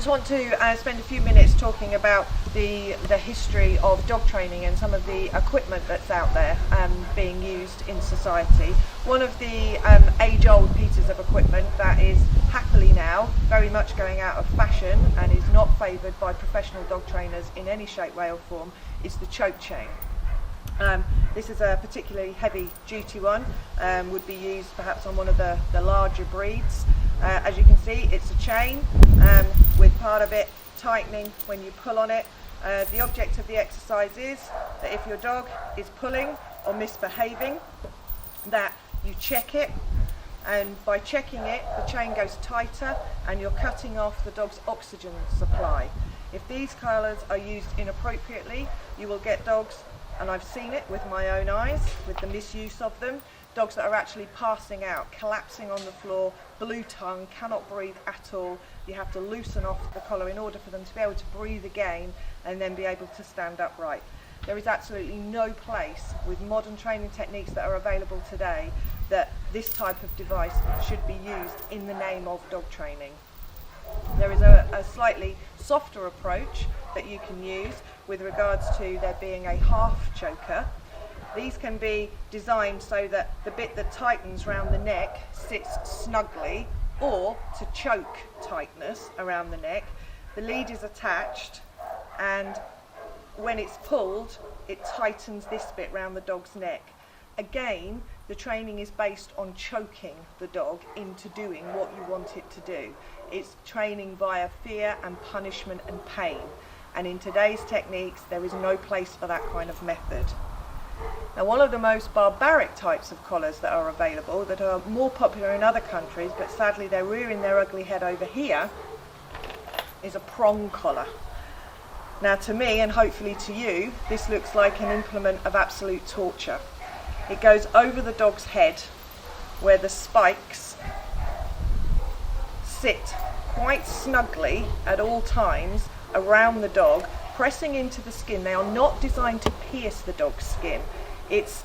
just want to spend a few minutes talking about the history of dog training and some of the equipment that's out there being used in society. One of the age-old pieces of equipment that is happily now very much going out of fashion and is not favoured by professional dog trainers in any shape, way or form is the choke chain. This is a particularly heavy duty one, would be used perhaps on one of the larger breeds. As you can see, it's a chain with part of it tightening when you pull on it. The object of the exercise is that if your dog is pulling or misbehaving, that you check it, and by checking it the chain goes tighter and you're cutting off the dog's oxygen supply. If these collars are used inappropriately, you will get dogs, and I've seen it with my own eyes with the misuse of them, dogs that are actually passing out, collapsing on the floor, blue tongue, cannot breathe at all. You have to loosen off the collar in order for them to be able to breathe again and then be able to stand upright. There is absolutely no place with modern training techniques that are available today that this type of device should be used in the name of dog training. There is a slightly softer approach that you can use with regards to there being a half choker. These can be designed so that the bit that tightens around the neck sits snugly, or to choke tightness around the neck. The lead is attached, and when it's pulled, it tightens this bit around the dog's neck. Again, the training is based on choking the dog into doing what you want it to do. It's training via fear and punishment and pain. And in today's techniques, there is no place for that kind of method. Now, one of the most barbaric types of collars that are available, that are more popular in other countries, but sadly they're rearing their ugly head over here, is a prong collar. Now, to me, and hopefully to you, this looks like an implement of absolute torture. It goes over the dog's head, where the spikes sit quite snugly at all times around the dog, pressing into the skin. They are not designed to pierce the dog's skin. It's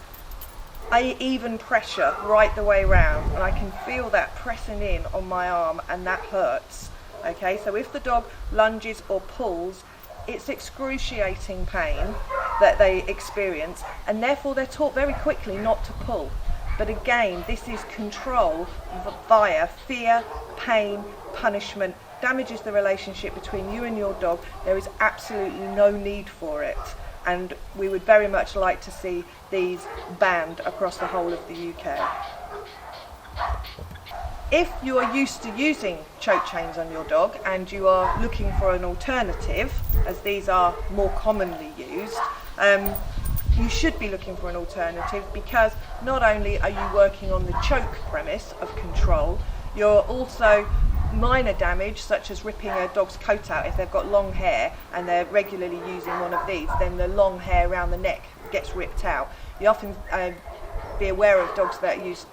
a even pressure right the way around, and I can feel that pressing in on my arm, and that hurts. Okay, so if the dog lunges or pulls, it's excruciating pain that they experience, and therefore they're taught very quickly not to pull. But again, this is control via fear, pain, punishment, damages the relationship between you and your dog. There is absolutely no need for it, and we would very much like to see these banned across the whole of the UK. If you are used to using choke chains on your dog and you are looking for an alternative, as these are more commonly used, you should be looking for an alternative, because not only are you working on the choke premise of control, you're also minor damage, such as ripping a dog's coat out. If they've got long hair and they're regularly using one of these, then the long hair around the neck gets ripped out. You often be aware of dogs that use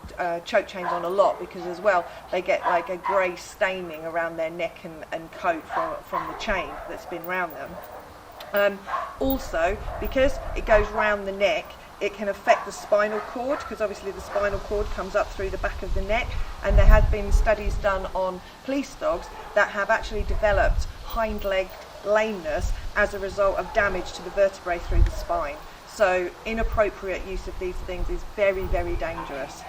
choke chains on a lot, because as well they get like a grey staining around their neck and coat from the chain that's been around them. Also, because it goes round the neck, it can affect the spinal cord, because obviously the spinal cord comes up through the back of the neck, and there have been studies done on police dogs that have actually developed hind leg lameness as a result of damage to the vertebrae through the spine. So inappropriate use of these things is very, very dangerous.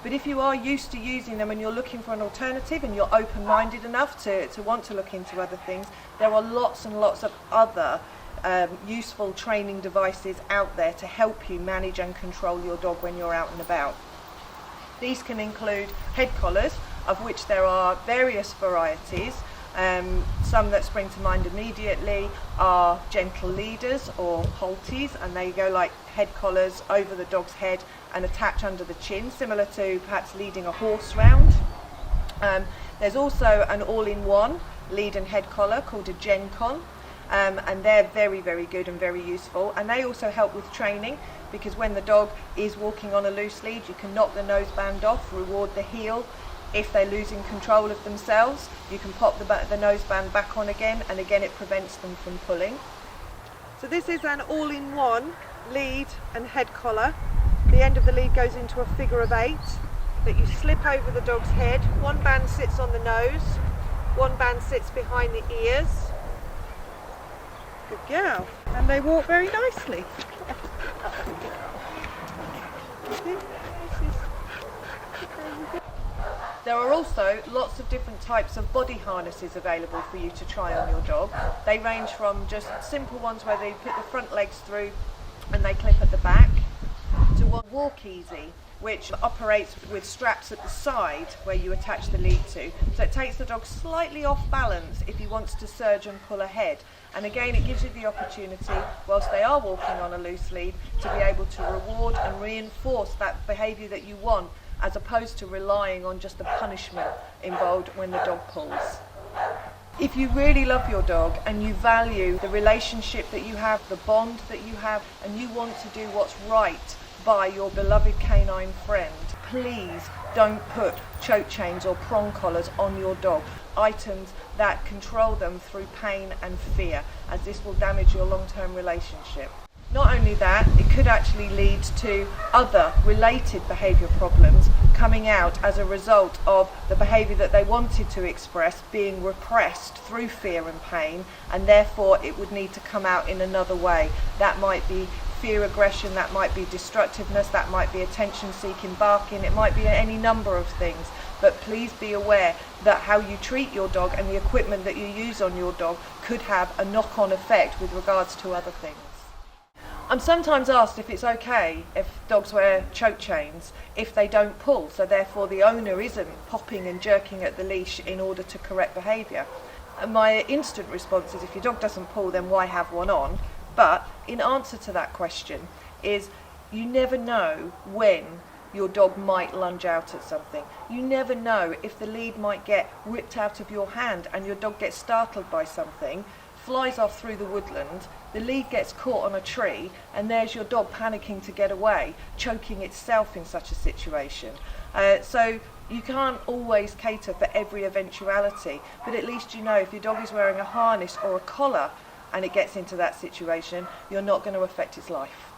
But if you are used to using them and you're looking for an alternative and you're open-minded enough to want to look into other things, there are lots and lots of other useful training devices out there to help you manage and control your dog when you're out and about. These can include head collars, of which there are various varieties. Some that spring to mind immediately are gentle leaders or halties, and they go like head collars over the dog's head and attach under the chin, similar to perhaps leading a horse round. There's also an all-in-one lead and head collar called a Gen Con, and they're very, very good and very useful, and they also help with training, because when the dog is walking on a loose lead, you can knock the noseband off, reward the heel. If they're losing control of themselves, you can pop the noseband back on again, and again it prevents them from pulling. So this is an all-in-one lead and head collar. The end of the lead goes into a figure of 8 that you slip over the dog's head. One band sits on the nose, One band sits behind the ears. Good girl. And they walk very nicely. There are also lots of different types of body harnesses available for you to try on your dog. They range from just simple ones where they put the front legs through and they clip at the back, to one Walk Easy, which operates with straps at the side where you attach the lead to. So it takes the dog slightly off balance if he wants to surge and pull ahead. And again, it gives you the opportunity, whilst they are walking on a loose lead, to be able to reward and reinforce that behaviour that you want, as opposed to relying on just the punishment involved when the dog pulls. If you really love your dog and you value the relationship that you have, the bond that you have, and you want to do what's right by your beloved canine friend, please don't put choke chains or prong collars on your dog, items that control them through pain and fear, as this will damage your long-term relationship. Not only that, it could actually lead to other related behaviour problems coming out as a result of the behaviour that they wanted to express being repressed through fear and pain, and therefore it would need to come out in another way. That might be fear aggression, that might be destructiveness, that might be attention seeking barking, it might be any number of things. But please be aware that how you treat your dog and the equipment that you use on your dog could have a knock-on effect with regards to other things. I'm sometimes asked if it's okay if dogs wear choke chains if they don't pull, so therefore the owner isn't popping and jerking at the leash in order to correct behaviour. And my instant response is, if your dog doesn't pull, then why have one on? But in answer to that question is, you never know when your dog might lunge out at something. You never know if the lead might get ripped out of your hand and your dog gets startled by something, flies off through the woodland, the lead gets caught on a tree, and there's your dog panicking to get away, choking itself in such a situation. So you can't always cater for every eventuality, but at least you know if your dog is wearing a harness or a collar and it gets into that situation, you're not going to affect its life.